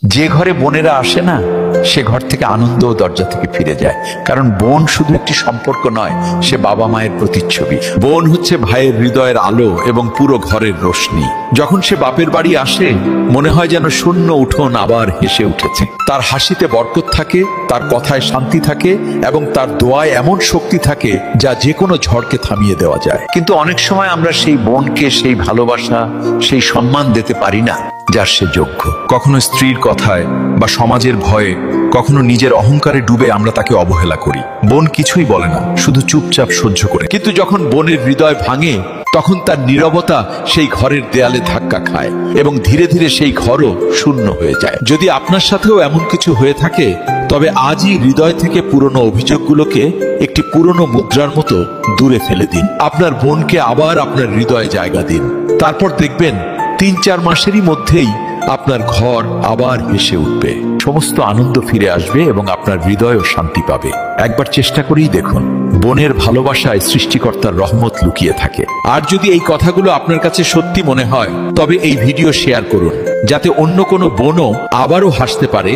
যে ঘরে বোনেরা আসে না, সে ঘর থেকে আনন্দ ও দরজা থেকে ফিরে যায়। কারণ বোন শুধু একটি সম্পর্ক নয়, সে বাবা মায়ের প্রতিচ্ছবি। বোন হচ্ছে ভাইয়ের হৃদয়ের আলো এবং পুরো ঘরের রোশনি। যখন সে বাপের বাড়ি আসে, মনে হয় যেন শূন্য উঠোন আবার হেসে উঠেছে। তার হাসিতে বরকত থাকে, তার কথায় শান্তি থাকে এবং তার দোয়ায় এমন শক্তি থাকে যা যে কোনো ঝড়কে থামিয়ে দেওয়া যায়। কিন্তু অনেক সময় আমরা সেই বোনকে সেই ভালোবাসা, সেই সম্মান দিতে পারি না যার সে যোগ্য। কখনো স্ত্রীর কথায় বা সমাজের ভয়ে, কখনো নিজের অহংকারে ডুবে আমরা তাকে অবহেলা করি। বোন কিছুই বলে না, শুধু চুপচাপ সহ্য করে। কিন্তু যখন বোনের হৃদয় ভাঙে, তখন তার নীরবতা সেই ঘরের দেয়ালে ধাক্কা খায় এবং ধীরে ধীরে সেই ঘরও শূন্য হয়ে যায়। যদি আপনার সাথেও এমন কিছু হয়ে থাকে, তবে আজই হৃদয় থেকে পুরনো অভিযোগগুলোকে একটি পুরনো মুদ্রার মতো দূরে ফেলে দিন। আপনার বোনকে আবার আপনার হৃদয়ে জায়গা দিন। তারপর দেখবেন ৩-৪ মাসেরই মধ্যেই আপনার ঘর আবার হেসে উঠবে, সমস্ত আনন্দ ফিরে আসবে এবং আপনার হৃদয়ও শান্তি পাবে। একবার চেষ্টা করেই দেখুন, বোনের ভালোবাসায় সৃষ্টিকর্তার রহমত লুকিয়ে থাকে। আর যদি এই কথাগুলো আপনার কাছে সত্যি মনে হয়, তবে এই ভিডিও শেয়ার করুন, যাতে অন্য কোনো বোনও আবারও হাসতে পারে